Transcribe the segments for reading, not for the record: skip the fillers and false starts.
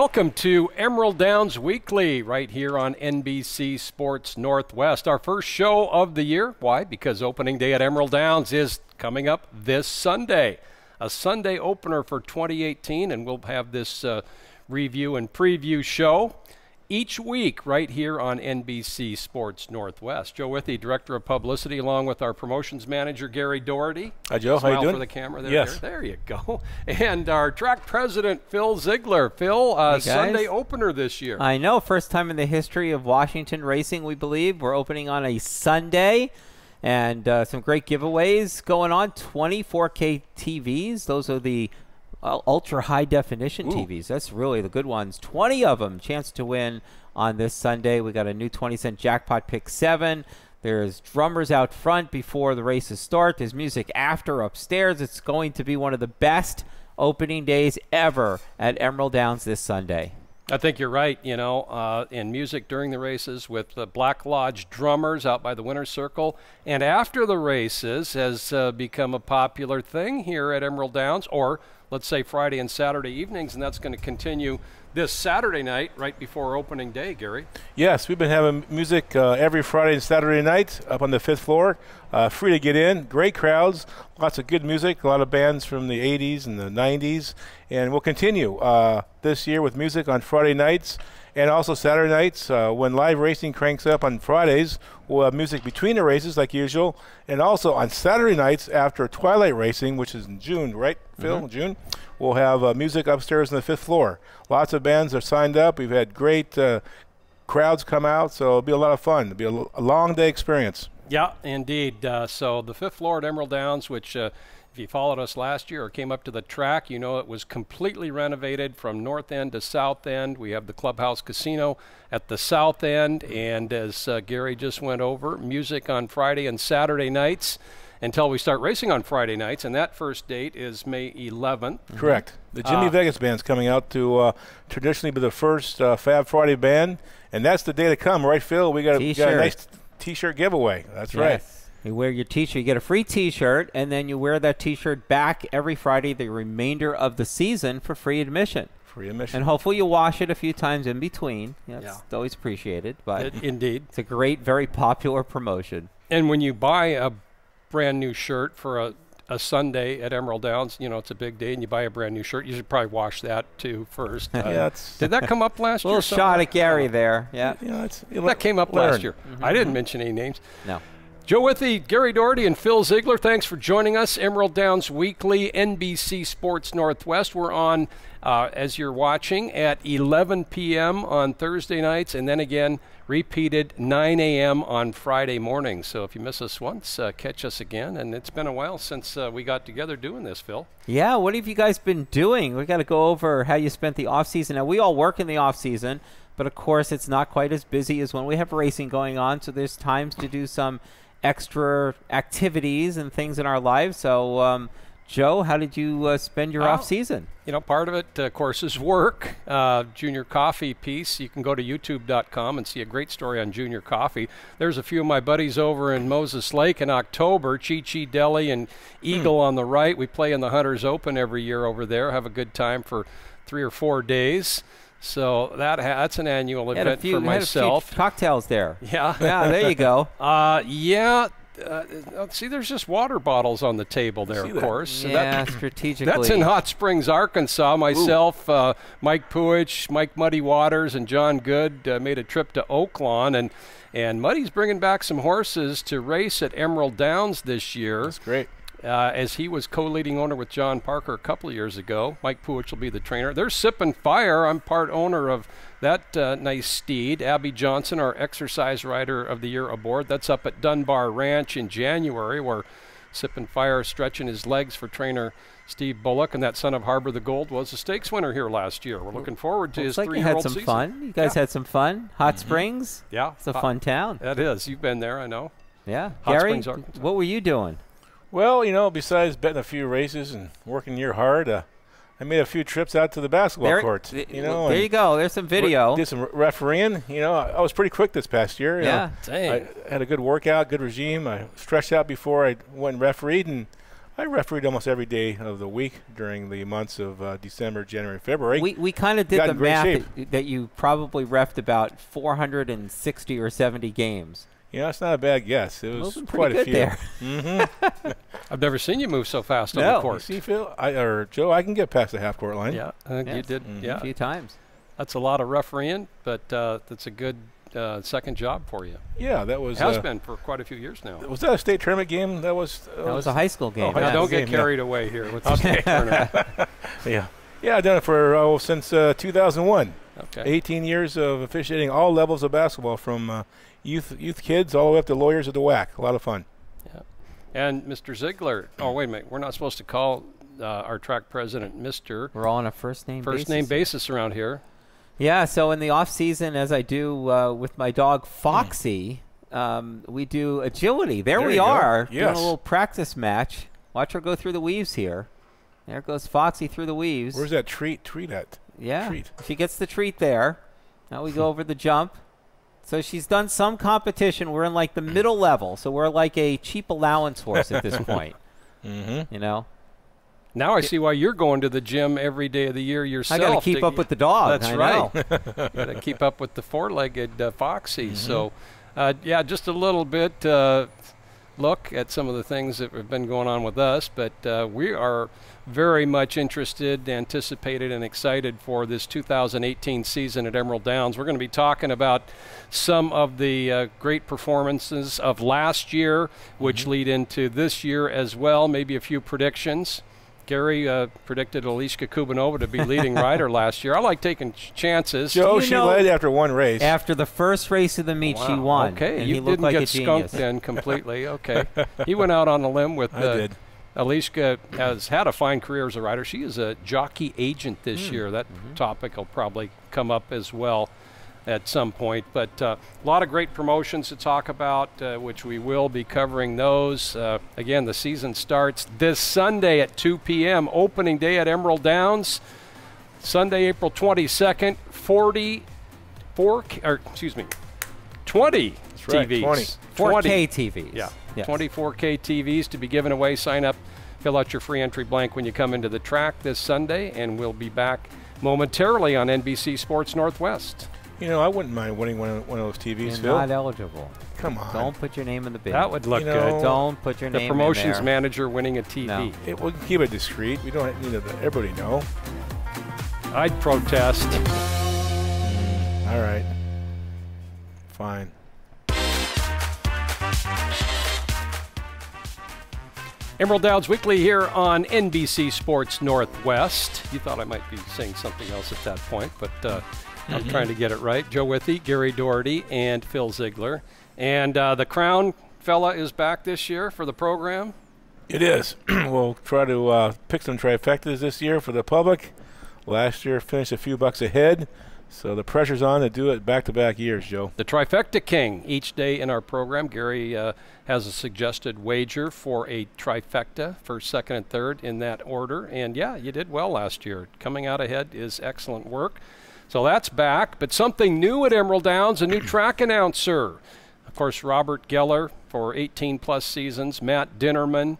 welcome to Emerald Downs Weekly right here on NBC Sports Northwest. Our first show of the year. Why? Because opening day at Emerald Downs is coming up this Sunday. A Sunday opener for 2018, and we'll have this review and preview show each week right here on NBC Sports Northwest. Joe Withy, Director of Publicity, along with our promotions manager, Gary Doherty. Hi, Joe. Smile how you doing? For the camera there. Yes. There you go. And our track president, Phil Ziegler. Phil, hey Sunday opener this year. I know. First time in the history of Washington racing, we believe. We're opening on a Sunday. And some great giveaways going on. 24K TVs. Those are the ultra high definition TVs. That's really the good ones. 20 of them. Chance to win on this Sunday. We got a new 20-cent jackpot pick 7. There's drummers out front before the races start. There's music after upstairs. It's going to be one of the best opening days ever at Emerald Downs this Sunday. I think you're right, you know, in music during the races with the Black Lodge drummers out by the winner's circle. And after the races has become a popular thing here at Emerald Downs, or let's say Friday and Saturday evenings, and that's going to continue this Saturday night right before opening day, Gary. Yes, we've been having music every Friday and Saturday night up on the 5th floor. Free to get in, great crowds, lots of good music, a lot of bands from the 80s and the 90s. And we'll continue this year with music on Friday nights and also Saturday nights. When live racing cranks up on Fridays, we'll have music between the races like usual. And also on Saturday nights after twilight racing, which is in June, right, Phil? June, we'll have music upstairs on the 5th floor. Lots of bands are signed up. We've had great crowds come out, so it'll be a lot of fun. It'll be a long day experience. Yeah, indeed. So the 5th floor at Emerald Downs, which if you followed us last year or came up to the track, you know it was completely renovated from north end to south end. We have the Clubhouse Casino at the south end, and as Gary just went over, music on Friday and Saturday nights until we start racing on Friday nights, and that first date is May 11th. Correct. The Jimmy Vegas band's coming out to traditionally be the first Fab Friday band, and that's the day to come, right, Phil? We got a nice T-shirt giveaway. That's right. You wear your T-shirt, you get a free T-shirt, and then you wear that T-shirt back every Friday the remainder of the season for free admission. Free admission. And hopefully you wash it a few times in between. It's always appreciated. But Indeed. It's a great, very popular promotion. And when you buy a brand new shirt for a Sunday at Emerald Downs, you know, it's a big day, and you buy a brand new shirt, you should probably wash that too first. Did that come up last year? A little shot at Gary there. Yeah. That came up last year. I didn't mention any names. No. Joe Withy, Gary Doherty, and Phil Ziegler, thanks for joining us. Emerald Downs Weekly, NBC Sports Northwest. We're on, as you're watching, at 11 p.m. on Thursday nights, and then again repeated 9 a.m. on Friday mornings. So if you miss us once, catch us again. And it's been a while since we got together doing this, Phil. Yeah, what have you guys been doing? We got to go over how you spent the off-season. Now, we all work in the off-season, but of course it's not quite as busy as when we have racing going on, so there's times to do some extra activities and things in our lives. So, Joe, how did you spend your off-season? You know, part of it, of course, is work. Junior Coffee piece. You can go to youtube.com and see a great story on Junior Coffee. There's a few of my buddies over in Moses Lake in October, Chi Deli and Eagle on the right. We play in the Hunters Open every year over there, have a good time for 3 or 4 days. So that's an annual event for myself. Had a few cocktails there. Yeah. Yeah, there you go. See, there's just water bottles on the table there, of course. Yeah, strategically. That's in Hot Springs, Arkansas. Myself, Mike Puich, Mike Muddy Waters, and John Good made a trip to Oaklawn. And Muddy's bringing back some horses to race at Emerald Downs this year. That's great. As he was co-leading owner with John Parker a couple of years ago. Mike Puich will be the trainer. There's Sippin' Fire. I'm part owner of that nice steed. Abby Johnson, our exercise rider of the year aboard. That's up at Dunbar Ranch in January, where Sippin' Fire stretching his legs for trainer Steve Bullock, and that Son of Harbor the Gold was a stakes winner here last year. We're looking forward to his 3-year-old season. You had some fun. You guys had some fun. Hot Springs. Yeah. It's a fun town. It is. You've been there, I know. Yeah. Hot Gary, Springs, Arkansas. what were you doing? Well, you know, besides betting a few races and working year hard, I made a few trips out to the basketball court. You know, there you go. There's some video. Did some refereeing. You know, I was pretty quick this past year. Yeah. Dang. I had a good workout, good regime. I stretched out before I went and refereed, and I refereed almost every day of the week during the months of December, January, February. We kind of did the math that you probably refed about 460 or 70 games. Yeah, that's not a bad guess. It was quite a few. There. Mm-hmm. I've never seen you move so fast on the court. See, Phil, or Joe, I can get past the half-court line. Yeah, I think you did. Mm-hmm. Yeah, a few times. That's a lot of refereeing, but that's a good second job for you. Yeah, that was has been for quite a few years now. Was that a state tournament game? That was a high school game. Oh, don't get carried away here with the state tournament. Yeah, I've done it for since 2001. Okay, 18 years of officiating all levels of basketball, from youth kids all the way up to lawyers at the WAC. A lot of fun. Yeah, and Mr. Ziegler. Oh, wait a minute. We're not supposed to call our track president Mr. We're all on a first name basis around here. Yeah, so in the off season, as I do with my dog Foxy, we do agility. There we are, doing a little practice match. Watch her go through the weaves here. There goes Foxy through the weaves. Where's that treat at? Yeah, she gets the treat there. Now we go over the jump. So she's done some competition. We're in like the middle level, so we're like a cheap allowance horse at this point. Mm-hmm. You know. Now I see why you're going to the gym every day of the year yourself. I got to keep up with the dog. That's right. Got to keep up with the four-legged Foxy. Mm-hmm. So, yeah, just a little bit look at some of the things that have been going on with us. But we are very much interested, anticipated, and excited for this 2018 season at Emerald Downs. We're going to be talking about some of the great performances of last year, which lead into this year as well, maybe a few predictions. Gary predicted Alishka Kubanova to be leading rider last year. I like taking chances. Joe, she led after one race. After the first race of the meet, she won. Okay, and you he looked didn't like get a skunked then completely. Okay. He went out on a limb with Alishka has had a fine career as a rider. She is a jockey agent this year. That topic will probably come up as well at some point. But a lot of great promotions to talk about, which we will be covering those. Again, the season starts this Sunday at 2 p.m., opening day at Emerald Downs. Sunday, April 22nd, 20 TVs. 4K TVs. Yeah, yes. 24K TVs to be given away. Sign up, fill out your free entry blank when you come into the track this Sunday, and we'll be back momentarily on NBC Sports Northwest. You know, I wouldn't mind winning one of those TVs, Phil. You're not eligible. Come on. Don't put your name in the bid. That would look good. Don't put your name in there. The promotions manager winning a TV. No. We can keep it discreet. We don't need everybody know. I'd protest. All right. Fine. Emerald Downs Weekly here on NBC Sports Northwest. You thought I might be saying something else at that point, but I'm trying to get it right. Joe Withy, Gary Doherty, and Phil Ziegler. And the Crown fella is back this year for the program. It is. We'll try to pick some trifectas this year for the public. Last year finished a few bucks ahead, so the pressure's on to do it back-to-back years, Joe. The Trifecta King each day in our program. Gary has a suggested wager for a trifecta, first, second, and third in that order. And, yeah, you did well last year. Coming out ahead is excellent work. So that's back. But something new at Emerald Downs, a new track announcer. Of course, Robert Geller for 18-plus seasons, Matt Dinnerman,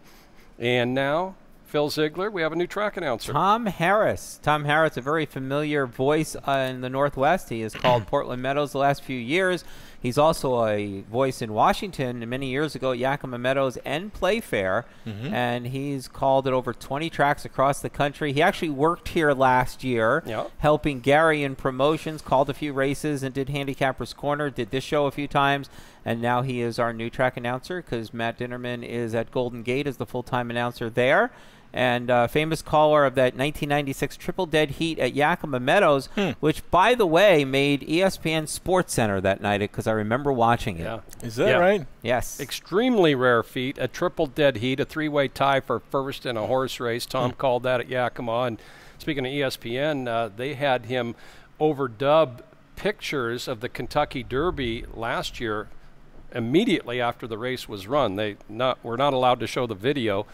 and now Phil Ziegler. We have a new track announcer. Tom Harris. Tom Harris, a very familiar voice in the Northwest. He has called Portland Meadows the last few years. He's also a voice in Washington many years ago at Yakima Meadows and Playfair, and he's called at over 20 tracks across the country. He actually worked here last year, helping Gary in promotions, called a few races, and did Handicapper's Corner, did this show a few times, and now he is our new track announcer because Matt Dinnerman is at Golden Gate as the full-time announcer there. And famous caller of that 1996 Triple Dead Heat at Yakima Meadows, which, by the way, made ESPN Sports Center that night because I remember watching it. Yeah. Is that right? Yes. Extremely rare feat, a Triple Dead Heat, a three-way tie for first in a horse race. Tom called that at Yakima. And speaking of ESPN, they had him overdub pictures of the Kentucky Derby last year immediately after the race was run. They were not allowed to show the video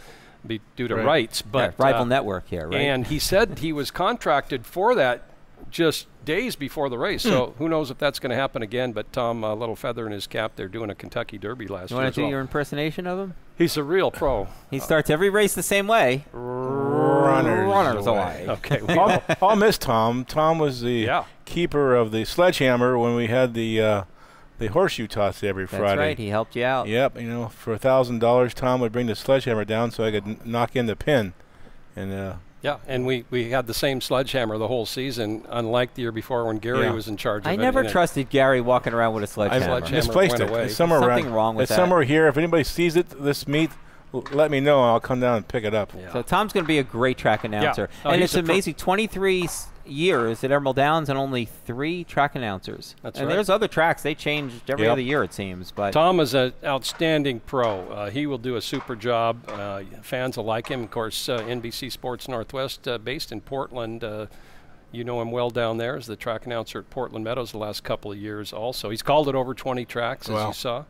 due to rights, but Rival Network here, right? And he said he was contracted for that just days before the race. So who knows if that's going to happen again. But Tom, a little feather in his cap, they're doing a Kentucky Derby last year. You want to do your impersonation of him? He's a real pro. He starts every race the same way. Runners away. Okay. I'll miss Tom. Tom was the keeper of the sledgehammer when we had the horseshoe toss every Friday. That's right. He helped you out. Yep. You know, for $1,000, Tom would bring the sledgehammer down so I could knock in the pin. And yeah, and we had the same sledgehammer the whole season, unlike the year before when Gary was in charge of it. I never trusted Gary walking around with a sledgehammer. I misplaced it. It's somewhere something wrong with that. It's somewhere here. If anybody sees it, this meet, let me know. I'll come down and pick it up. Yeah. So Tom's going to be a great track announcer. Yeah. And it's amazing, 23 years at Emerald Downs and only 3 track announcers. That's and right. There's other tracks. They changed every other year, it seems. But Tom is an outstanding pro. He will do a super job. Fans will like him. Of course, NBC Sports Northwest, based in Portland. You know him well down there as the track announcer at Portland Meadows the last couple of years also. He's called it over 20 tracks, as you saw.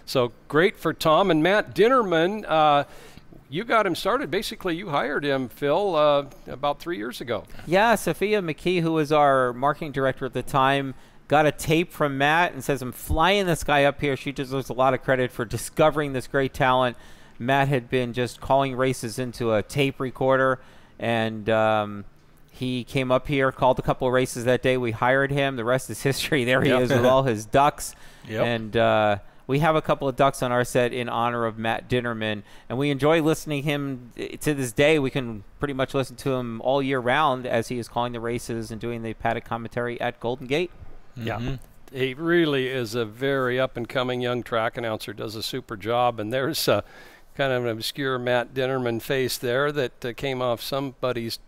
So great for Tom. And Matt Dinnerman, you got him started. Basically, you hired him, Phil, about 3 years ago. Yeah, Sophia McKee, who was our marketing director at the time, got a tape from Matt and says, I'm flying this guy up here. She deserves a lot of credit for discovering this great talent. Matt had been just calling races into a tape recorder, and he came up here, called a couple of races that day. We hired him. The rest is history. There he is with all his ducks. And we have a couple of ducks on our set in honor of Matt Dinnerman, and we enjoy listening to him to this day. We can pretty much listen to him all year round as he is calling the races and doing the paddock commentary at Golden Gate. Yeah, he really is a very up-and-coming young track announcer, does a super job, and there's kind of an obscure Matt Dinnerman face there that came off somebody's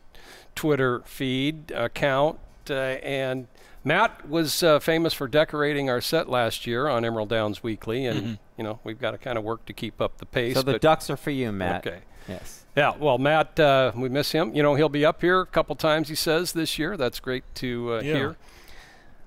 Twitter feed account, and Matt was famous for decorating our set last year on Emerald Downs Weekly, and you know, we've got to kind of work to keep up the pace. So the ducks are for you, Matt. Okay. Yes. Yeah. Well, Matt, we miss him. You know, he'll be up here a couple times, he says, this year. That's great to hear.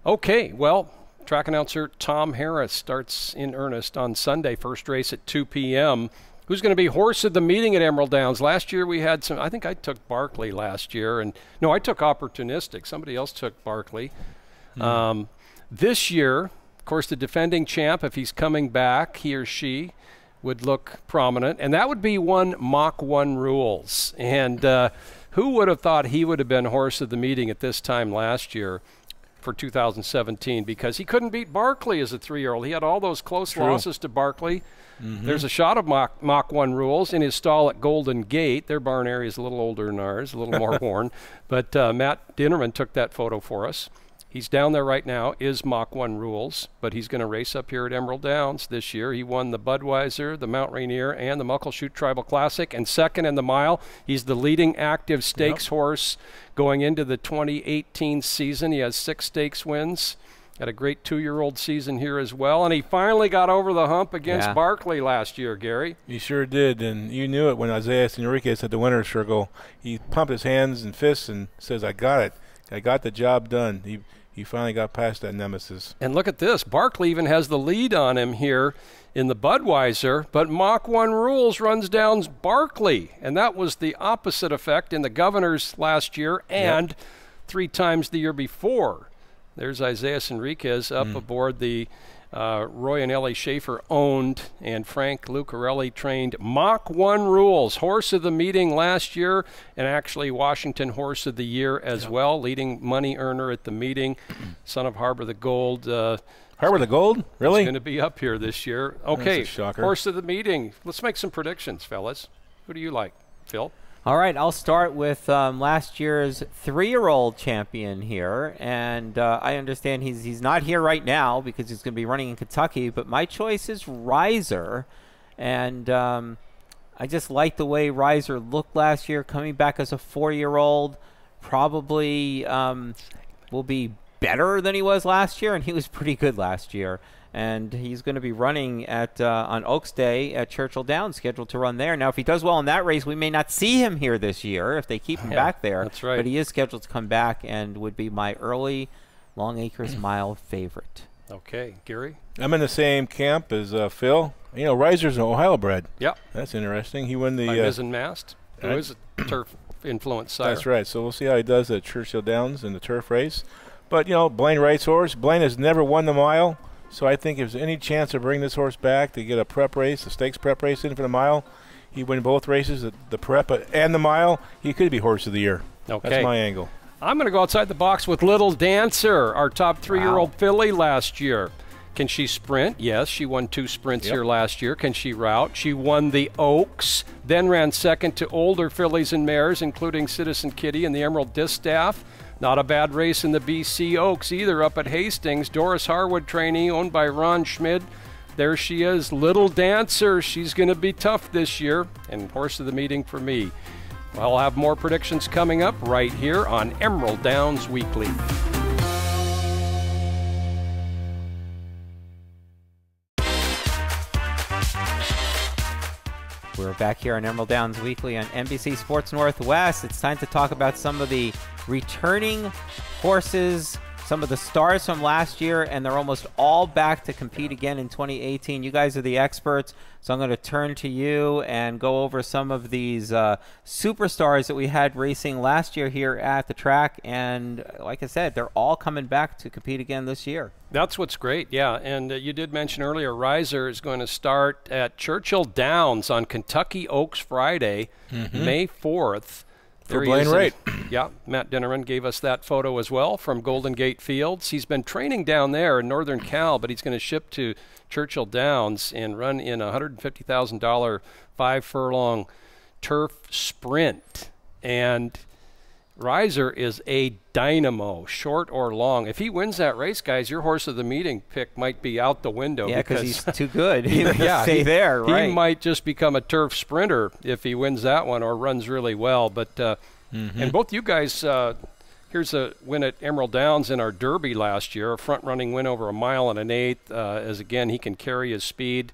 Okay. Well, track announcer Tom Harris starts in earnest on Sunday. First race at 2 p.m. Who's going to be horse of the meeting at Emerald Downs? Last year we had some. I think I took Barkley last year, and no, I took Opportunistic. Somebody else took Barkley. This year, of course, the defending champ, if he's coming back, he or she would look prominent, and that would be one Mach 1 Rules. And who would have thought he would have been horse of the meeting at this time last year for 2017, because he couldn't beat Barkley as a 3-year-old. He had all those close losses to Barkley. There's a shot of Mach 1 Rules in his stall at Golden Gate. Their barn area is a little older than ours, a little more worn. But Matt Dinnerman took that photo for us. He's down there right now, is Mach 1 Rules, but he's going to race up here at Emerald Downs this year. He won the Budweiser, the Mount Rainier, and the Muckleshoot Tribal Classic, and second in the mile. He's the leading active stakes horse going into the 2018 season. He has 6 stakes wins. Had a great 2-year-old season here as well, and he finally got over the hump against Barkley last year, Gary. He sure did, and you knew it when Isaiah Enriquez at the winner's circle. He pumped his hands and fists and says, I got it. I got the job done. He finally got past that nemesis. And look at this. Barkley even has the lead on him here in the Budweiser, but Mach 1 Rules runs down Barkley, and that was the opposite effect in the Governors last year and 3 times the year before. There's Isaiah Enriquez up aboard the Roy and Ellie Schaefer owned and Frank Lucarelli trained Mach 1 Rules, horse of the meeting last year, and actually Washington horse of the year as well, leading money earner at the meeting, son of Harbor the Gold. Harbor the Gold? Really? He's going to be up here this year. Okay, horse of the meeting. Let's make some predictions, fellas. Who do you like, Phil? All right, I'll start with last year's 3-year-old champion here, and I understand he's not here right now because he's going to be running in Kentucky, but my choice is Riser, and I just like the way Riser looked last year, coming back as a 4-year-old, probably will be better than he was last year, and he was pretty good last year. And he's going to be running at on Oaks Day at Churchill Downs, scheduled to run there. Now, if he does well in that race, we may not see him here this year if they keep him back there. That's right. But he is scheduled to come back and would be my early Long Acres Mile favorite. Okay, Gary? I'm in the same camp as Phil. You know, Riser's an Ohio bred. Yep. That's interesting. He won the... By Mizzen Mast, who is a turf influence sire. That's right. So we'll see how he does at Churchill Downs in the turf race. But, you know, Blaine Wright's horse, Blaine has never won the mile. So I think if there's any chance to bring this horse back to get a prep race, a stakes prep race in for the mile, he win both races, the prep and the mile, he could be horse of the year. Okay. That's my angle. I'm going to go outside the box with Little Dancer, our top 3-year-old filly last year. Can she sprint? Yes, she won 2 sprints here last year. Can she route? She won the Oaks, then ran second to older fillies and mares, including Citizen Kitty and the Emerald Distaff. Not a bad race in the BC Oaks either up at Hastings. Doris Harwood trainee, owned by Ron Schmid. There she is, Little Dancer. She's going to be tough this year, and horse of the meeting for me. I'll have more predictions coming up right here on Emerald Downs Weekly. We're back here on Emerald Downs Weekly on NBC Sports Northwest. It's time to talk about some of the returning horses, some of the stars from last year, and they're almost all back to compete again in 2018. You guys are the experts, so I'm going to turn to you and go over some of these superstars that we had racing last year here at the track. And like I said, they're all coming back to compete again this year. That's what's great, yeah. And you did mention earlier, Riser is going to start at Churchill Downs on Kentucky Oaks Friday, May 4th. For Blaine Wright. Yeah, Matt Dinnerman gave us that photo as well from Golden Gate Fields. He's been training down there in Northern Cal, but he's going to ship to Churchill Downs and run in a $150,000 5-furlong turf sprint. And Riser is a dynamo, short or long. If he wins that race, guys, your horse of the meeting pick might be out the window. Yeah, because he's too good. Stay there, right? He might just become a turf sprinter if he wins that one or runs really well. But and both you guys, here's a win at Emerald Downs in our Derby last year, a front-running win over 1 mile and an eighth. As again, he can carry his speed.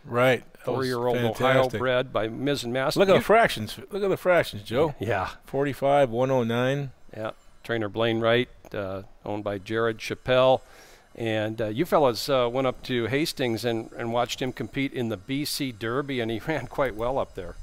Right. 4-year-old Ohio bred by Ms. and Master. Look at the fractions. Look at the fractions, Joe. Yeah. 45, 109. Yeah. Trainer Blaine Wright, owned by Jared Chappelle. And you fellas went up to Hastings and watched him compete in the BC Derby, and he ran quite well up there.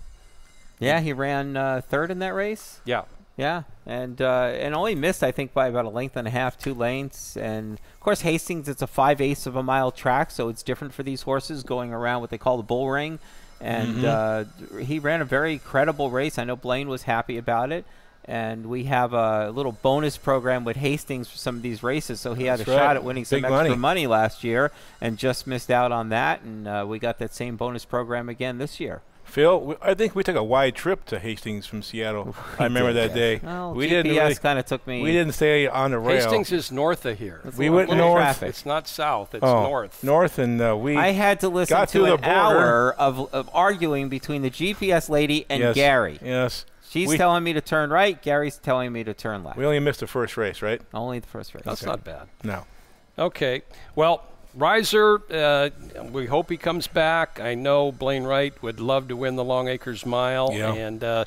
Yeah, he ran third in that race. Yeah. Yeah, and only missed, I think, by about a length and a half, 2 lengths. And, of course, Hastings, it's a 5/8 of a mile track, so it's different for these horses going around what they call the bull ring. And he ran a very credible race. I know Blaine was happy about it. And we have a little bonus program with Hastings for some of these races, so he had a shot at winning some extra money last year and just missed out on that. And we got that same bonus program again this year. Phil, I think we took a wide trip to Hastings from Seattle. I remember that day. Well, we GPS kind of took me. We didn't stay on the rail. Hastings is north of here. We went north. Traffic. It's not south. It's north. North, and I had to listen to an hour of arguing between the GPS lady and Gary. Yes. She's telling me to turn right. Gary's telling me to turn left. We only missed the first race, right? Only the first race. That's not bad. No. Okay. Well, Riser, we hope he comes back. I know Blaine Wright would love to win the Long Acres Mile, and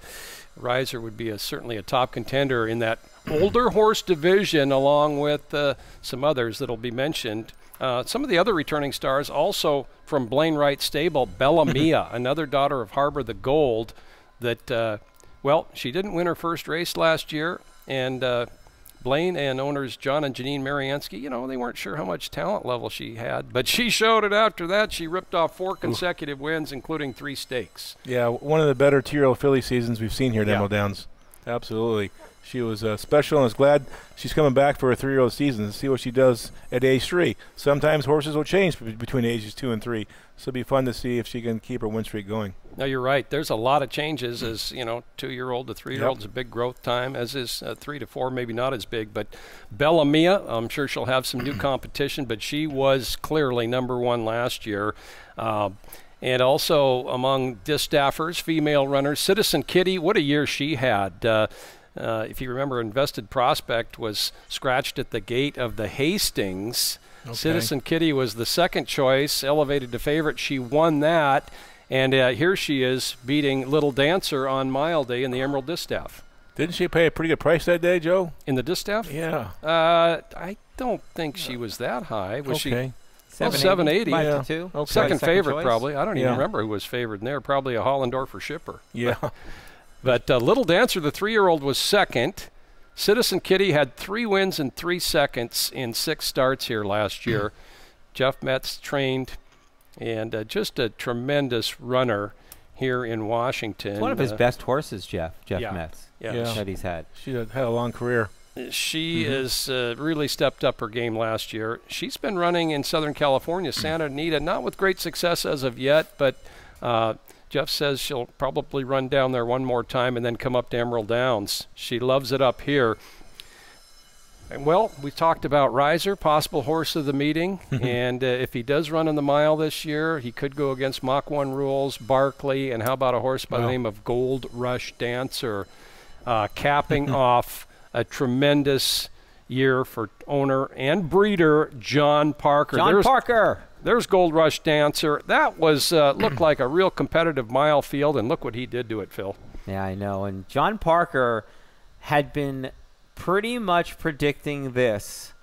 Riser would be certainly a top contender in that older horse division, along with some others that will be mentioned. Some of the other returning stars also from Blaine Wright's stable, Bella Mia, another daughter of Harbor the Gold, that, well, she didn't win her first race last year, and Blaine and owners John and Janine Mariansky, you know, they weren't sure how much talent level she had, but she showed it after that. She ripped off 4 consecutive wins, including 3 stakes. Yeah, one of the better 2-year-old filly seasons we've seen here at Emerald Downs. Absolutely. She was special, and I was glad she's coming back for her 3-year-old season to see what she does at age 3. Sometimes horses will change between ages 2 and 3, so it'll be fun to see if she can keep her win streak going. No, you're right. There's a lot of changes, as you know, 2-year-old to 3-year-old is a big growth time, as is 3 to 4, maybe not as big. But Bella Mia, I'm sure she'll have some new competition, but she was clearly #1 last year. And also among distaffers, female runners, Citizen Kitty, what a year she had. If you remember, Invested Prospect was scratched at the gate of the Hastings. Okay. Citizen Kitty was the second choice, elevated to favorite. She won that, and here she is beating Little Dancer on Mile Day in the Emerald Distaff. Didn't she pay a pretty good price that day, Joe? In the Distaff? Yeah. I don't think she was that high. Was she? 780. Yeah. Okay. Second favorite, choice. Probably. I don't even remember who was favored in there. Probably a Hollendorfer shipper. Yeah. But Little Dancer, the 3-year-old, was second. Citizen Kitty had 3 wins in 3 seconds in 6 starts here last year. Jeff Metz trained, and just a tremendous runner here in Washington. It's one of his best horses, Jeff yeah. Metz, Yeah. that he's had. She had a long career. She has really stepped up her game last year. She's been running in Southern California, Santa Anita, not with great success as of yet, but Jeff says she'll probably run down there one more time and then come up to Emerald Downs. She loves it up here. And, well, we talked about Riser, possible horse of the meeting, and if he does run in the mile this year, he could go against Mach 1 rules, Barkley, and how about a horse by the name of Gold Rush Dancer, capping off a tremendous year for owner and breeder John Parker. There's Gold Rush Dancer. That was looked like a real competitive mile field, and look what he did to it, Phil. Yeah, I know. And John Parker had been pretty much predicting this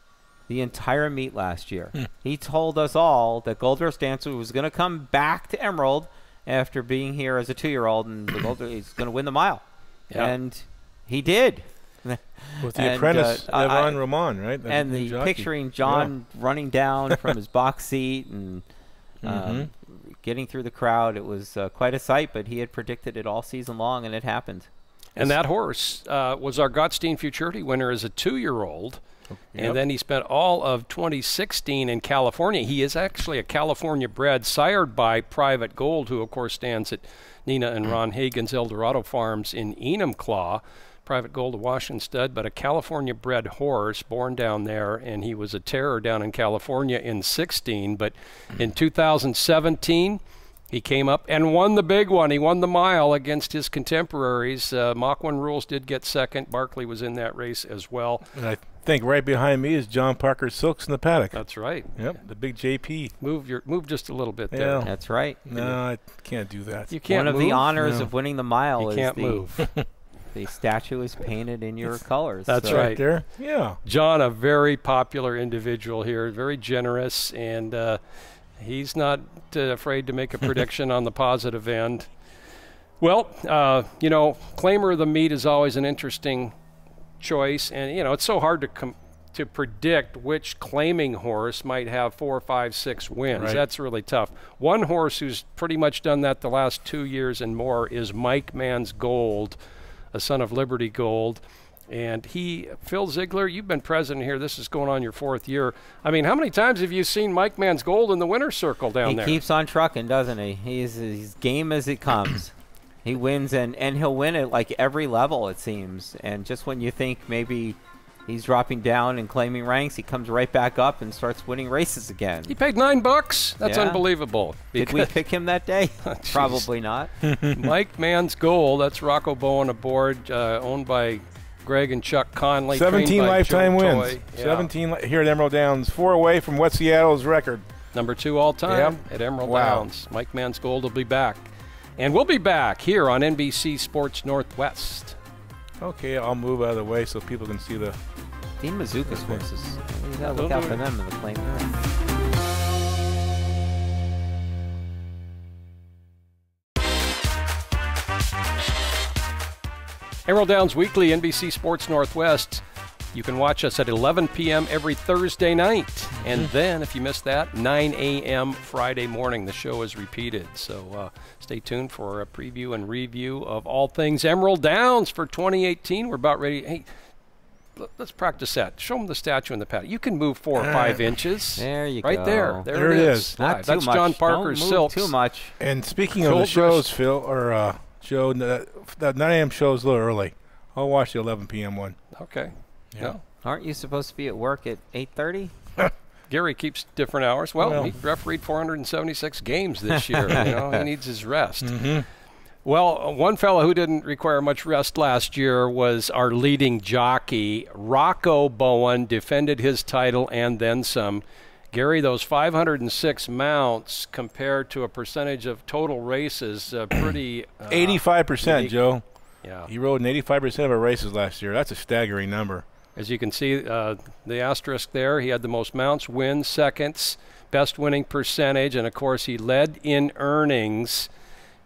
the entire meet last year. He told us all that Gold Rush Dancer was going to come back to Emerald after being here as a 2-year-old, and he's going to win the mile. Yeah. And he did. With the apprentice, Evan Roman, right? And the Jockey. picturing John running down from his box seat and getting through the crowd, it was quite a sight, but he had predicted it all season long, and it happened. And that horse was our Gottstein Futurity winner as a 2-year-old. And then he spent all of 2016 in California. He is actually a California bred, sired by Private Gold, who, of course, stands at Nina and Ron Hagen's Eldorado Farms in Enumclaw. Private Gold, a Washington stud, but a California-bred horse born down there, and he was a terror down in California in 16. But in 2017, he came up and won the big one. He won the mile against his contemporaries. Mach 1 rules did get second. Barkley was in that race as well. And I think right behind me is John Parker's Silks in the paddock. That's right. Yep, the big JP. Move just a little bit there. Yeah. That's right. No, I can't do that. You can't One move. of the honors of winning the mile You can't move. The statue is painted in your colors. That's right. There. Yeah. John, a very popular individual here, very generous, and he's not afraid to make a prediction on the positive end. Well, claimer of the meet is always an interesting choice, and it's so hard to predict which claiming horse might have 4, 5, 6 wins. Right. That's really tough. One horse who's pretty much done that the last 2 years and more is Mike Mann's Gold, a son of Liberty Gold. And Phil Ziegler, you've been president here. This is going on your 4th year. I mean, how many times have you seen Mike Mann's Gold in the winner's circle down there? He keeps on trucking, doesn't he? He's game as it comes. He wins, and he'll win at like every level, it seems. And just when you think maybe he's dropping down and claiming ranks, he comes right back up and starts winning races again. He paid $9. That's unbelievable. Did we pick him that day? Probably not. Mike Mann's Gold, that's Rocco Bowen aboard, owned by Greg and Chuck Conley. 17 lifetime wins. Yeah. 17 here at Emerald Downs. 4 away from West Seattle's record. Number 2 all time at Emerald Downs. Mike Mann's Gold will be back. And we'll be back here on NBC Sports Northwest. Okay, I'll move out of the way so people can see the... Dean Mazuka's horses. You got to look out for them in the claim. Emerald Downs Weekly, NBC Sports Northwest. You can watch us at 11 p.m. every Thursday night. And then, if you missed that, 9 a.m. Friday morning. The show is repeated. So stay tuned for a preview and review of all things Emerald Downs for 2018. We're about ready. Hey, let's practice that. Show them the statue in the paddock. You can move 4 or 5 inches. There you go. Right there. There it is. Not That's too John much. Parker's Don't move Silks. too much. And speaking of the shows, Phil, or Joe, that 9 a.m. show is a little early. I'll watch the 11 p.m. one. Okay. Yeah. Aren't you supposed to be at work at 8:30? Gary keeps different hours. Well, he refereed 476 games this year. He needs his rest. Well, one fellow who didn't require much rest last year was our leading jockey. Rocco Bowen defended his title and then some. Gary, those 506 mounts compared to a percentage of total races, pretty 85%, unique. Joe. Yeah. He rode in 85% of our races last year. That's a staggering number. As you can see, the asterisk there, he had the most mounts, wins, seconds, best winning percentage, and, of course, he led in earnings.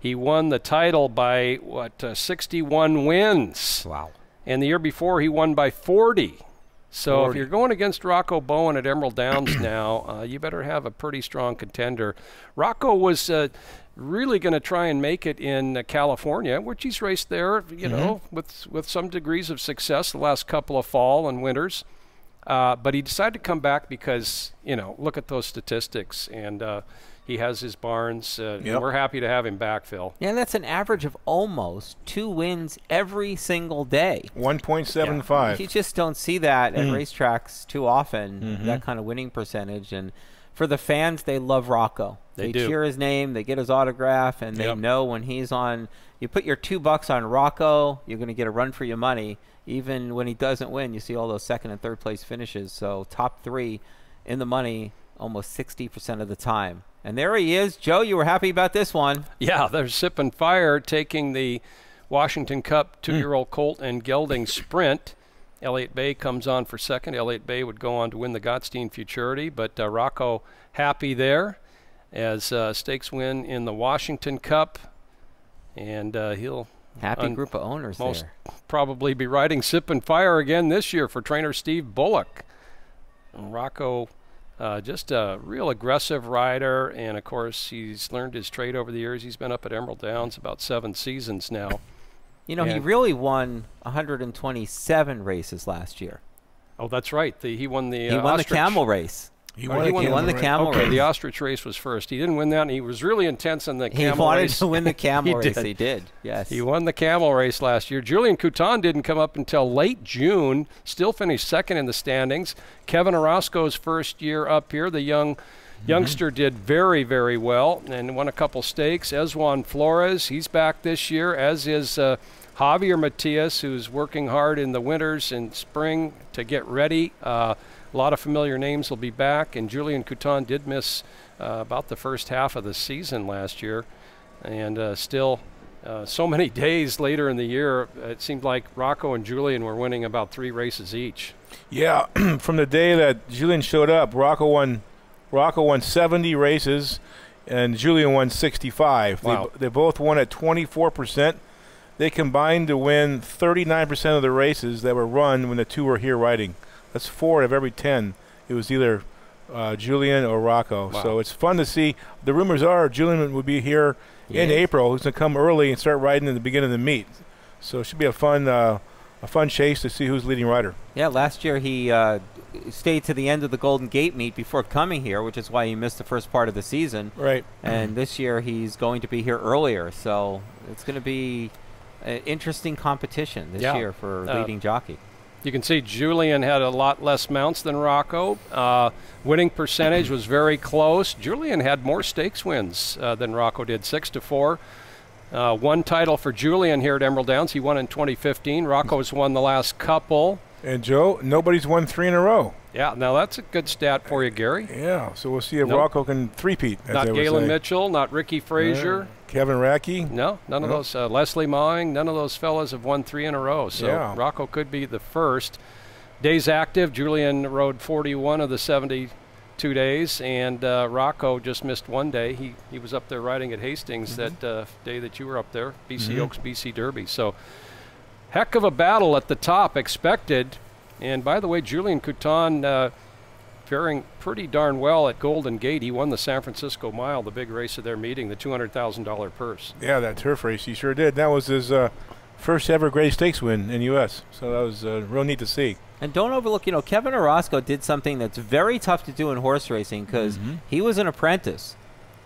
He won the title by, 61 wins. Wow. And the year before, he won by 40. So if you're going against Rocco Bowen at Emerald Downs now, you better have a pretty strong contender. Rocco was really going to try and make it in California, which he's raced there, you know, with some degrees of success the last couple of fall and winters. But he decided to come back because, you know, look at those statistics. And he has his barns. And we're happy to have him back, Phil. Yeah, and that's an average of almost 2 wins every single day. 1.75. You just don't see that at racetracks too often, that kind of winning percentage. And for the fans, they love Rocco. They cheer his name, they get his autograph, and they know when he's on. You put your $2 on Rocco, you're going to get a run for your money. Even when he doesn't win, you see all those second and third place finishes. So top 3 in the money almost 60% of the time. And there he is. Joe, you were happy about this one. Yeah, they're sipping fire, taking the Washington Cup 2-year-old Colt and Gelding Sprint. Elliott Bay comes on for second. Elliott Bay would go on to win the Gottstein Futurity, but Rocco happy there as stakes win in the Washington Cup. And he'll happy group of owners most there. Probably be riding Sippin' Fire again this year for trainer Steve Bullock. And Rocco, just a real aggressive rider, and of course he's learned his trade over the years. He's been up at Emerald Downs about 7 seasons now. You know, he really won 127 races last year. Oh, that's right. He won the he won the camel race. He won the camel race. The ostrich race was first. He didn't win that, and he was really intense in the camel race. He wanted to win the camel race. He did, yes. He won the camel race last year. Julian Couton didn't come up until late June, still finished second in the standings. Kevin Orozco's first year up here, the youngster did very, very well and won a couple stakes. Ezjuan Flores, he's back this year, as is Javier Matias, who's working hard in the winters and spring to get ready. A lot of familiar names will be back, and Julian Couton did miss about the first half of the season last year. And still, so many days later in the year, it seemed like Rocco and Julian were winning about 3 races each. Yeah, from the day that Julian showed up, Rocco won 70 races, and Julian won 65. Wow. They both won at 24%. They combined to win 39% of the races that were run when the two were here riding. That's 4 of every 10. It was either Julian or Rocco. Wow. So it's fun to see. The rumors are Julian would be here in April. He's going to come early and start riding in the beginning of the meet. So it should be a fun chase to see who's leading rider. Yeah, last year he stayed to the end of the Golden Gate meet before coming here, which is why he missed the first part of the season. Right. And this year he's going to be here earlier. So it's going to be an interesting competition this year for leading jockey. You can see Julian had a lot less mounts than Rocco. Winning percentage was very close. Julian had more stakes wins than Rocco did, 6-4. One title for Julian here at Emerald Downs. He won in 2015. Rocco's won the last couple. And Joe, nobody's won 3 in a row. Yeah, now that's a good stat for you, Gary. Yeah, so we'll see if Rocco can three-peat. Not Galen Mitchell, not Ricky Frazier. Kevin Racky. No, none of those. Leslie Mawing, none of those fellas have won 3 in a row. So Rocco could be the first. Days active, Julian rode 41 of the 72 days, and Rocco just missed 1 day. He was up there riding at Hastings that day that you were up there, BC Oaks, BC Derby. So heck of a battle at the top expected. And by the way, Julian Couton faring pretty darn well at Golden Gate. He won the San Francisco Mile, the big race of their meeting, the $200,000 purse. Yeah, that turf race, he sure did. That was his first ever Great Stakes win in U.S., so that was real neat to see. And don't overlook, Kevin Orozco did something that's very tough to do in horse racing because he was an apprentice.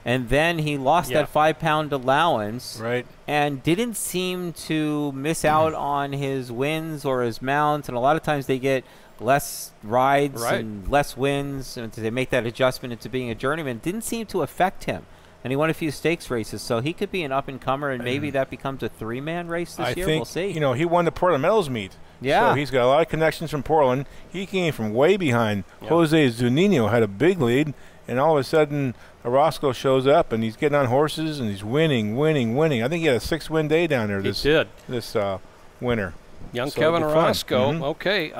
And then he lost that 5-pound allowance and didn't seem to miss out on his wins or his mounts. And a lot of times they get less rides and less wins, and they make that adjustment into being a journeyman. It didn't seem to affect him. And he won a few stakes races, so he could be an up-and-comer, and maybe that becomes a 3-man race this year. We'll see. He won the Portland Metals meet. Yeah. So he's got a lot of connections from Portland. He came from way behind. Jose Zunino had a big lead, and all of a sudden Orozco shows up, and he's getting on horses, and he's winning. I think he had a 6-win day down there this winter. Young Kevin Orozco. Okay.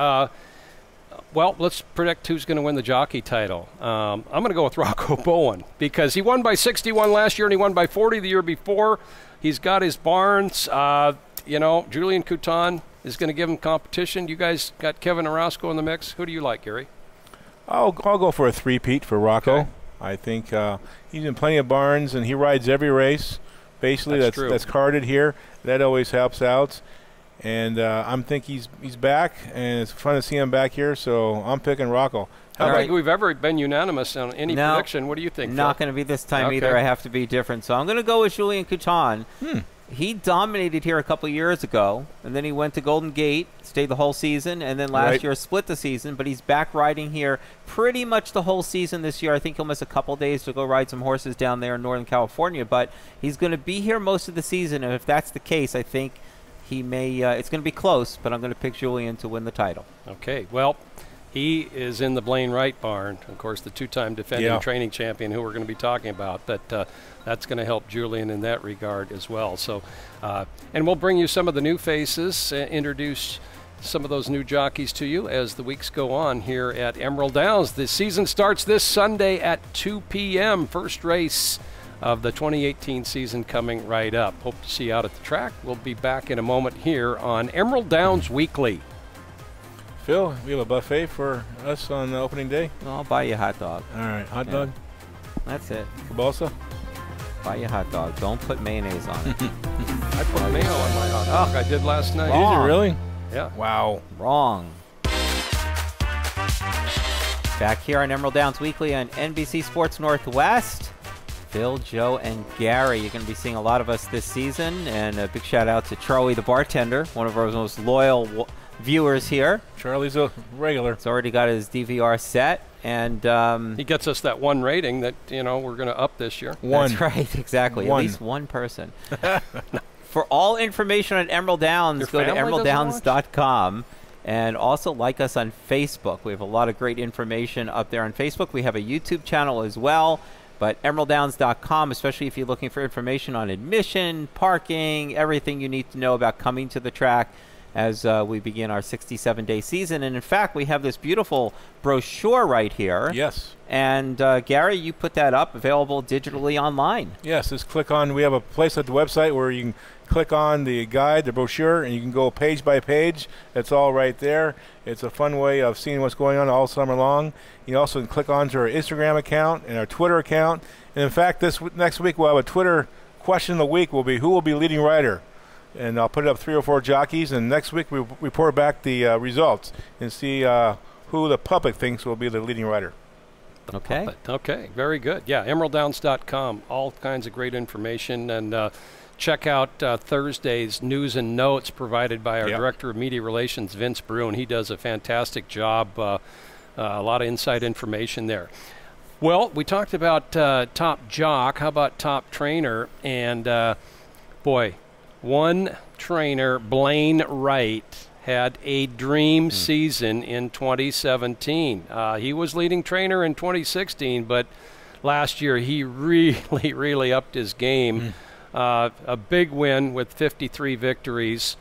Well, let's predict who's going to win the jockey title. I'm going to go with Rocco Bowen because he won by 61 last year and he won by 40 the year before. He's got his barns. Julian Couton is going to give him competition. You guys got Kevin Orozco in the mix. Who do you like, Gary? I'll go for a three-peat for Rocco. Okay. I think he's in plenty of barns, and he rides every race. Basically, that's carded here. That always helps out. And I think he's back, and it's fun to see him back here, so I'm picking Rocco. I don't think we've ever been unanimous on any prediction. What do you think, Not Phil? going to be this time either. I have to be different. So I'm going to go with Julian Couton. He dominated here a couple years ago, and then he went to Golden Gate, stayed the whole season, and then last year split the season, but he's back riding here pretty much the whole season this year. I think he'll miss a couple days to go ride some horses down there in Northern California, but he's going to be here most of the season, and if that's the case, I think he may it's going to be close, but I'm going to pick Julian to win the title. Okay, well, he is in the Blaine Wright barn, of course, the two-time defending training champion who we're going to be talking about. But that's going to help Julian in that regard as well. So, and we'll bring you some of the new faces, introduce some of those new jockeys to you as the weeks go on here at Emerald Downs. The season starts this Sunday at 2 p.m. First race of the 2018 season coming right up. Hope to see you out at the track. We'll be back in a moment here on Emerald Downs Weekly. Phil, we have a buffet for us on opening day. Well, I'll buy you a hot dog. All right, hot dog. That's it. Balsa? Buy you a hot dog. Don't put mayonnaise on it. I put mayo on my hot dog. I did last night. Wrong. Did you really? Yeah. Wow. Wrong. Back here on Emerald Downs Weekly on NBC Sports Northwest. Phil, Joe, and Gary. You're going to be seeing a lot of us this season. And a big shout out to Charlie the bartender, one of our most loyal viewers here. Charlie's a regular. He's already got his DVR set. And he gets us that one rating that, we're going to up this year. That's right, exactly. At least one person. For all information on Emerald Downs, go to emeralddowns.com. And also like us on Facebook. We have a lot of great information up there on Facebook. We have a YouTube channel as well. But emeralddowns.com, especially if you're looking for information on admission, parking, everything you need to know about coming to the track as we begin our 67-day season. And in fact, we have this beautiful brochure right here. Yes. And Gary, you put that up, available digitally online. Yes, just click on, we have a place at the website where you can click on the guide, the brochure, and you can go page by page. It's all right there. It's a fun way of seeing what's going on all summer long. You also can click onto our Instagram account and our Twitter account. And in fact, next week we'll have a Twitter question of the week will be who will be leading rider. And I'll put up 3 or 4 jockeys, and next week we'll report back the results and see who the public thinks will be the leading rider. Okay. Okay, very good. Yeah, emeralddowns.com, all kinds of great information. And check out Thursday's news and notes provided by our Director of Media Relations, Vince Bruin. He does a fantastic job, a lot of inside information there. Well, we talked about top jock. How about top trainer? And, boy, one trainer, Blaine Wright, had a dream season in 2017. He was leading trainer in 2016, but last year he really upped his game. A big win with 53 victories,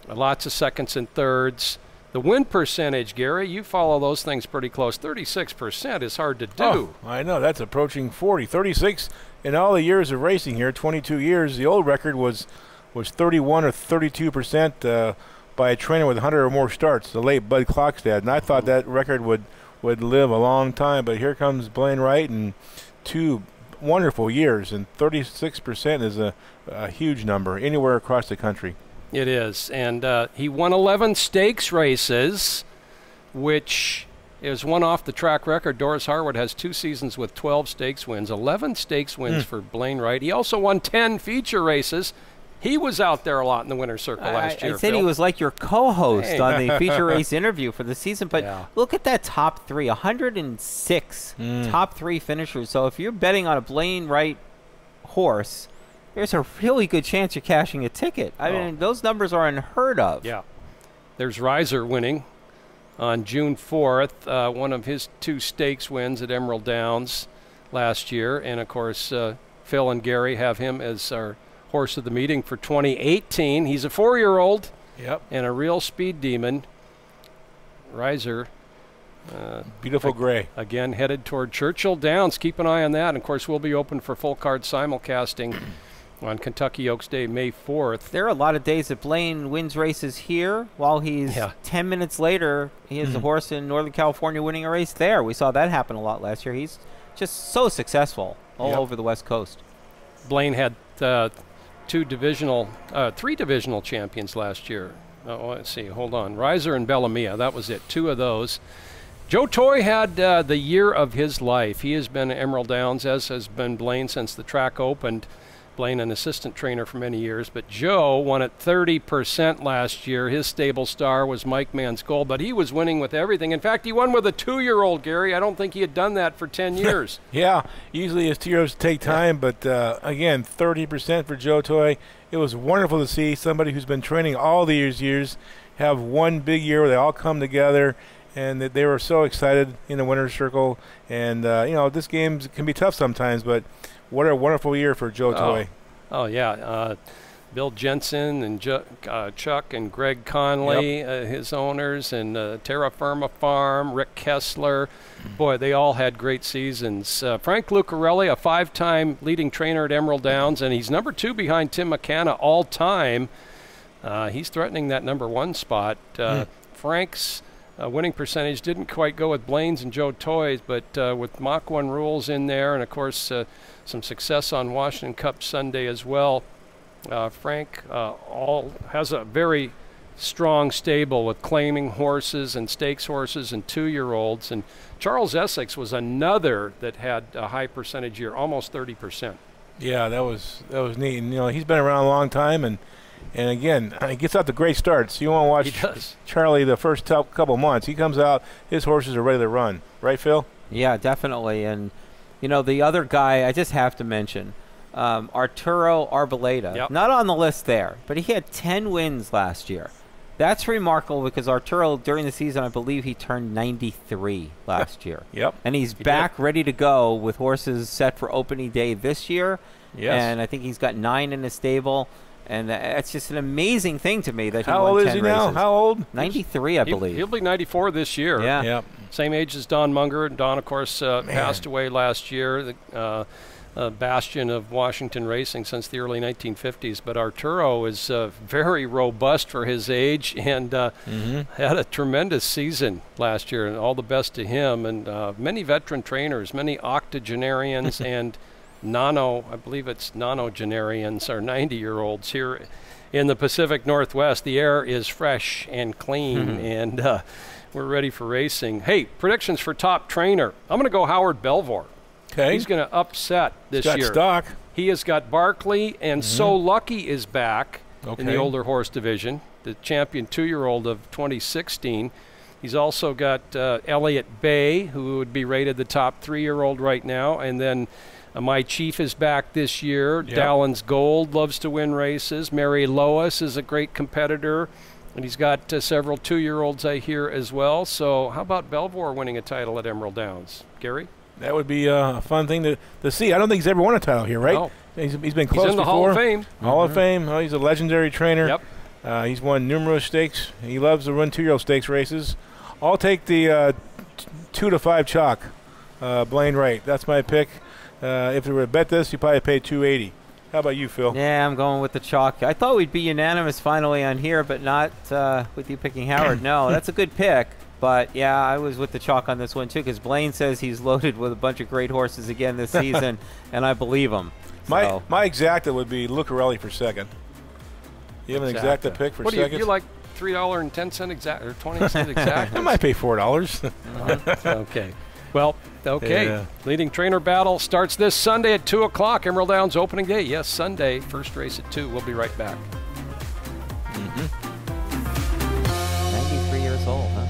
lots of seconds and thirds. The win percentage, Gary, you follow those things pretty close. 36% is hard to do. Oh, I know. That's approaching 40. 36 in all the years of racing here, 22 years. The old record was 31 or 32% by a trainer with 100 or more starts, the late Bud Klokstad. And I thought that record would live a long time, but here comes Blaine Wright and 2 wonderful years, and 36% is a huge number anywhere across the country. It is, and he won 11 stakes races, which is one off the track record. Doris Harwood has 2 seasons with 12 stakes wins, 11 stakes wins for Blaine Wright. He also won 10 feature races. He was out there a lot in the winner's circle last year. I said Phil. he was like your co-host on the feature race interview for the season. But look at that top 3, 106 top 3 finishers. So if you're betting on a Blaine Wright horse, there's a really good chance you're cashing a ticket. I mean, those numbers are unheard of. Yeah. There's Reiser winning on June 4th, one of his 2 stakes wins at Emerald Downs last year. And, of course, Phil and Gary have him as our horse of the meeting for 2018. He's a 4-year-old and a real speed demon. Reiser Beautiful gray. Again, headed toward Churchill Downs. Keep an eye on that. And, of course, we'll be open for full card simulcasting on Kentucky Oaks Day, May 4th. There are a lot of days that Blaine wins races here while he's 10 minutes later, he has a horse in Northern California winning a race there. We saw that happen a lot last year. He's just so successful all over the West Coast. Blaine had three divisional champions last year. Oh, let's see. Hold on. Reiser and Bellamia. That was it. 2 of those. Joe Toy had the year of his life. He has been at Emerald Downs, as has been Blaine since the track opened. Blaine, an assistant trainer for many years, but Joe won at 30% last year. His stable star was Mike Mann's Gold, but he was winning with everything. In fact, he won with a 2-year-old, Gary. I don't think he had done that for 10 years. Yeah, usually his 2 years take time, but again, 30% for Joe Toy. It was wonderful to see somebody who's been training all these years have one big year where they all come together, and that they were so excited in the winner's circle. And, this game can be tough sometimes, but what a wonderful year for Joe Toy. Oh, yeah. Bill Jensen and Chuck and Greg Conley, his owners, and Terra Firma Farm, Rick Kessler. Boy, they all had great seasons. Frank Lucarelli, a 5-time leading trainer at Emerald Downs, and he's number 2 behind Tim McCanna all time. He's threatening that number 1 spot. Frank's winning percentage didn't quite go with Blaine's and Joe Toy's, but with Mach 1 rules in there, and of course some success on Washington Cup Sunday as well. Frank has a very strong stable with claiming horses and stakes horses and 2-year-olds. And Charles Essex was another that had a high percentage year, almost 30%. Yeah, that was neat. And, he's been around a long time, and again, he gets out the great starts. You want to watch Charlie the first couple months. He comes out, his horses are ready to run. Right, Phil? Yeah, definitely. And, the other guy I just have to mention, Arturo Arboleda. Not on the list there, but he had 10 wins last year. That's remarkable because Arturo, during the season, I believe he turned 93 last year. And he's back ready to go with horses set for opening day this year. And I think he's got 9 in his stable. And it's just an amazing thing to me that he won 10 races. How old is he now? How old? 93, I believe. He'll be 94 this year. Yeah. Same age as Don Munger. Don, of course, passed away last year. The bastion of Washington racing since the early 1950s. But Arturo is very robust for his age and had a tremendous season last year. And all the best to him. And many veteran trainers, many octogenarians and I believe it's nonogenarians, or 90-year-olds here in the Pacific Northwest. The air is fresh and clean, and we're ready for racing. Hey, predictions for top trainer. I'm going to go Howard Belvoir. Okay. He's going to upset this year. He's got stock. He has got Barkley, and So Lucky is back in the older horse division, the champion 2-year-old of 2016. He's also got Elliott Bay, who would be rated the top 3-year-old right now, and then My Chief is back this year. Dallon's Gold loves to win races. Mary Lois is a great competitor. And he's got several 2-year-olds, I hear, as well. So how about Belvoir winning a title at Emerald Downs? Gary? That would be a fun thing to see. I don't think he's ever won a title here, right? No. He's been close before. He's in the Hall of Fame. Hall of Fame. Oh, he's a legendary trainer. He's won numerous stakes. He loves to run 2-year-old stakes races. I'll take the 2 to 5 chalk. Blaine Wright. That's my pick. If we were to bet this, you probably pay $280. How about you, Phil? Yeah, I'm going with the chalk. I thought we'd be unanimous finally on here, but not with you picking Howard. No, that's a good pick. But, yeah, I was with the chalk on this one, too, because Blaine says he's loaded with a bunch of great horses again this season, and I believe him. My exacta would be Lucarelli for second. You have an exacta pick for second? You like $3.10 exact or 20 cent exact? I might pay $4. Okay. Well, okay. Yeah. Leading trainer battle starts this Sunday at 2 o'clock. Emerald Downs opening day. Yes, Sunday. First race at 2. We'll be right back. 93 years old, huh?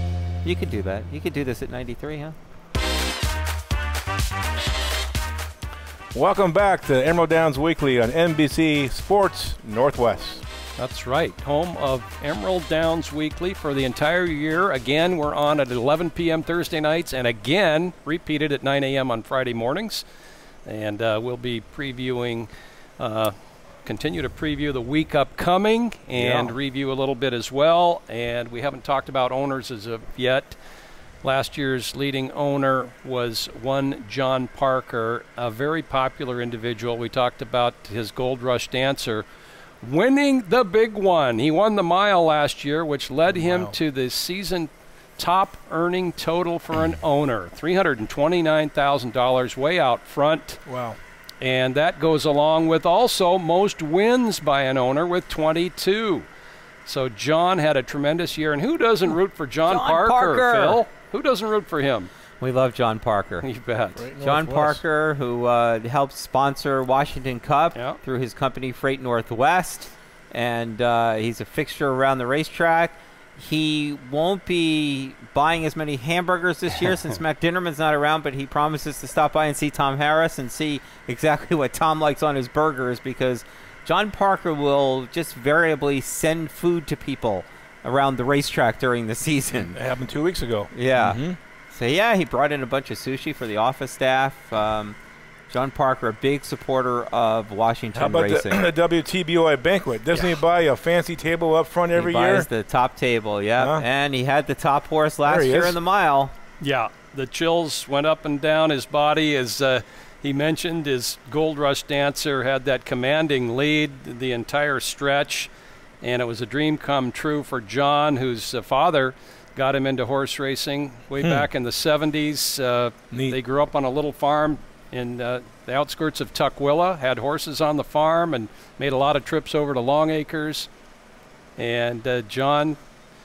You could do that. You could do this at 93, huh? Welcome back to Emerald Downs Weekly on NBC Sports Northwest. That's right. Home of Emerald Downs Weekly for the entire year. Again, we're on at 11 p.m. Thursday nights, and again, repeated at 9 a.m. on Friday mornings. And we'll be previewing, continue to preview the week upcoming and review a little bit as well. And we haven't talked about owners as of yet. Last year's leading owner was one John Parker, a very popular individual. We talked about his Gold Rush Dancer winning the big one. He won the mile last year, which led him to the season top earning total for an owner, $329,000, way out front. Wow. And that goes along with also most wins by an owner with 22. So John had a tremendous year. And who doesn't root for John Parker, Phil? Who doesn't root for him? We love John Parker. You bet. John Parker, who helped sponsor Washington Cup through his company Freight Northwest, and he's a fixture around the racetrack. He won't be buying as many hamburgers this year since Mac Dinnerman's not around, but he promises to stop by and see Tom Harris and see exactly what Tom likes on his burgers, because John Parker will just variably send food to people around the racetrack during the season. It happened 2 weeks ago. Yeah. Mm-hmm. So, yeah, he brought in a bunch of sushi for the office staff. John Parker, a big supporter of Washington racing. How about the WTBOI banquet? Doesn't he buy a fancy table up front every year? He buys the top table, and he had the top horse last year in the mile. Yeah, the chills went up and down his body as he mentioned. His Gold Rush Dancer had that commanding lead the entire stretch, and it was a dream come true for John, whose father got him into horse racing way back in the 70s. They grew up on a little farm in the outskirts of Tukwila, had horses on the farm, and made a lot of trips over to Long Acres. And John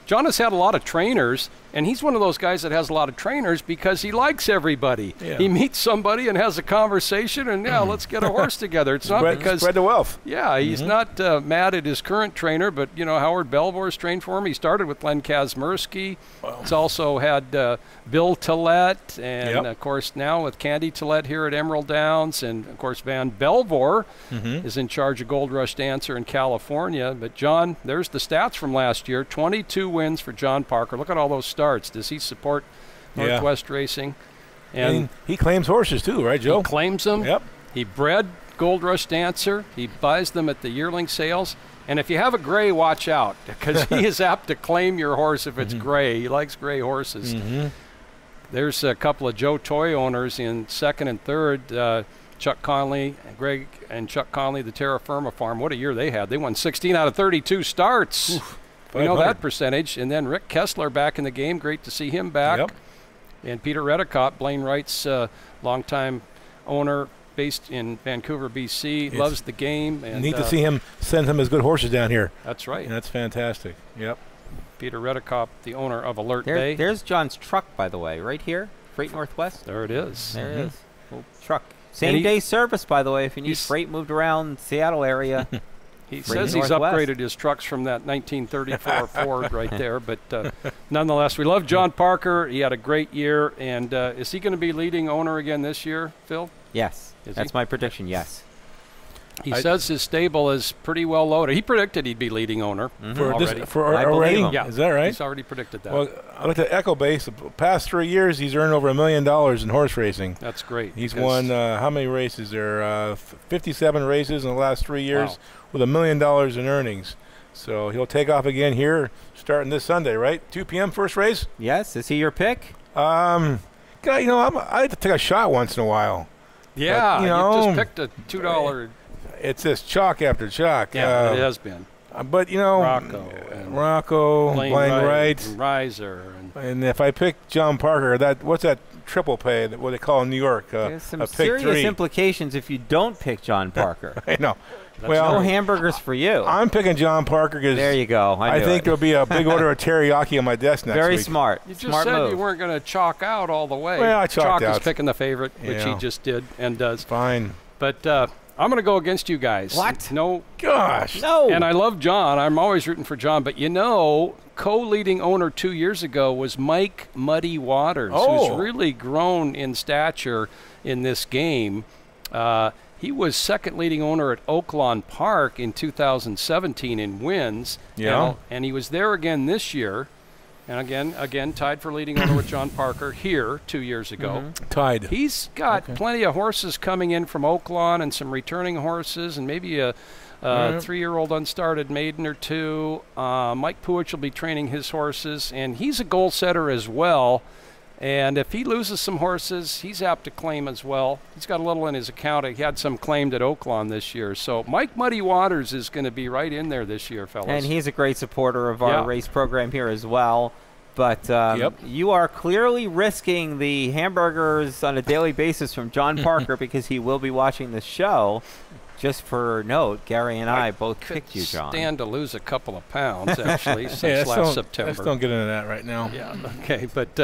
has had a lot of trainers, and he's one of those guys that has a lot of trainers because he likes everybody. Yeah. He meets somebody and has a conversation, and let's get a horse together. It's not because spread the wealth. Yeah, he's not mad at his current trainer, but Howard Belvoir's trained for him. He started with Len Kazmersky. He's also had Bill Tillett, and of course now with Candy Tillett here at Emerald Downs, and of course Van Belvoir is in charge of Gold Rush Dancer in California. But John, there's the stats from last year: 22 wins for John Parker. Look at all those starts. Does he support Northwest Racing? And he claims horses too, right, Joe? He claims them. Yep. He bred Gold Rush Dancer. He buys them at the yearling sales. And if you have a gray, watch out, because he is apt to claim your horse if it's gray. He likes gray horses. There's a couple of Joe Toy owners in second and third. Chuck Conley, Greg and Chuck Conley, the Terra Firma farm. What a year they had. They won 16 out of 32 starts. We know that percentage. And then Rick Kessler back in the game. Great to see him back. Yep. And Peter Redicott, Blaine Wright's longtime owner based in Vancouver, BC, loves the game. And neat to see him send some of his good horses down here. That's right. And that's fantastic. Yep. Peter Redicott, the owner of Alert Bay. There's John's truck, by the way, right here, Freight Northwest. There it is. There it is. Little truck. Same-day service, by the way, if you need freight moved around Seattle area. He says he's upgraded his trucks from that 1934 Ford right there. But nonetheless, we love John Parker. He had a great year. And is he going to be leading owner again this year, Phil? Yes. That's my prediction, yes. He says his stable is pretty well loaded. He predicted he'd be leading owner already. Already? Yeah. Is that right? He's already predicted that. Well, I looked at Echo Base. The past 3 years, he's earned over $1 million in horse racing. That's great. He's won how many races there? 57 races in the last 3 years with $1 million in earnings. So he'll take off again here starting this Sunday, right? 2 p.m. first race? Yes. Is he your pick? I like to take a shot once in a while. Yeah, but, you just picked a $2. It's just chalk after chalk. Yeah, it has been. But, Rocco, Blaine Wright. And Reiser. And if I pick John Parker, what's that triple pay, what they call in New York? There's some serious implications if you don't pick John Parker. I know. No hamburgers for you. I'm picking John Parker because there you go. I think there'll be a big order of teriyaki on my desk next week. Very smart. You just said you weren't going to chalk out all the way. Well, I chalked out. Chalk is picking the favorite, which he just did and does. Fine. But I'm going to go against you guys. What? No. Gosh. No. And I love John. I'm always rooting for John. But co-leading owner 2 years ago was Mike Muddy Waters, who's really grown in stature in this game. He was second leading owner at Oaklawn Park in 2017 in wins. Yeah. And he was there again this year. And again, tied for leading owner with John Parker here 2 years ago. Tied. He's got plenty of horses coming in from Oaklawn and some returning horses and maybe a 3-year-old unstarted maiden or two. Mike Puich will be training his horses, and he's a goal setter as well. And if he loses some horses, he's apt to claim as well. He's got a little in his account. He had some claimed at Oaklawn this year. So Mike Muddy Waters is going to be right in there this year, fellas. And he's a great supporter of our race program here as well. But you are clearly risking the hamburgers on a daily basis from John Parker because he will be watching the show. Just for note, Gary and I both picked you, John. Stand to lose a couple of pounds, actually, since last September. Let's don't get into that right now. Yeah, okay. But,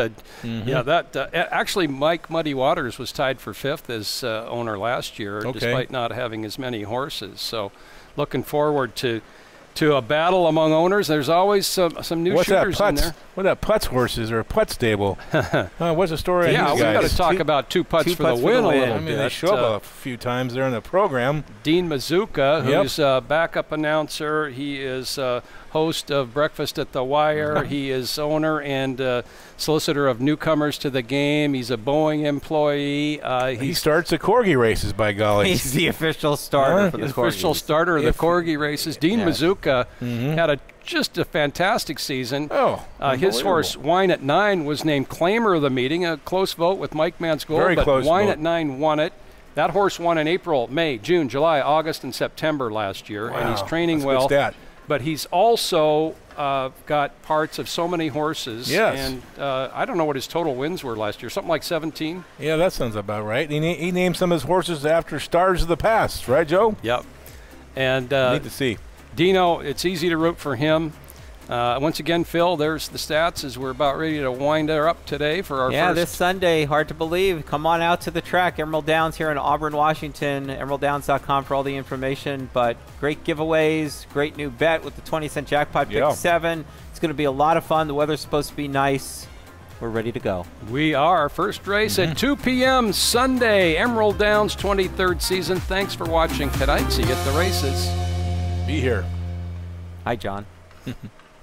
actually, Mike Muddy Waters was tied for 5th as owner last year, despite not having as many horses. So looking forward to a battle among owners. There's always some new shooters in there. What that Putz horses or a Putz stable? What's the story? Yeah, we've got to talk about two putts for the win a little bit. I mean, they show up a few times there in the program. Dean Mazuka, who's a backup announcer. He is host of Breakfast at the Wire. He is owner and solicitor of newcomers to the game. He's a Boeing employee. He starts the Corgi races, by golly. He's the official starter for the Corgis. Official starter of the Corgi races. Dean Mazuka had just a fantastic season. His horse, Wine at 9, was named Claimer of the meeting. A close vote with Mike Mansgold, but Wine at 9 won it. That horse won in April, May, June, July, August, and September last year, and he's training well. But he's also got parts of so many horses. And I don't know what his total wins were last year. Something like 17? Yeah, that sounds about right. He named some of his horses after stars of the past. Right, Joe? Yep. And neat to see. Dino, it's easy to root for him. Once again, Phil, there's the stats as we're about ready to wind her up today for our first. Yeah, this Sunday, hard to believe. Come on out to the track, Emerald Downs here in Auburn, Washington. EmeraldDowns.com for all the information. But great giveaways, great new bet with the 20-cent jackpot pick 7. It's going to be a lot of fun. The weather's supposed to be nice. We're ready to go. We are. First race at 2 p.m. Sunday, Emerald Downs 23rd season. Thanks for watching tonight. See you at the races. Be here. Hi, John.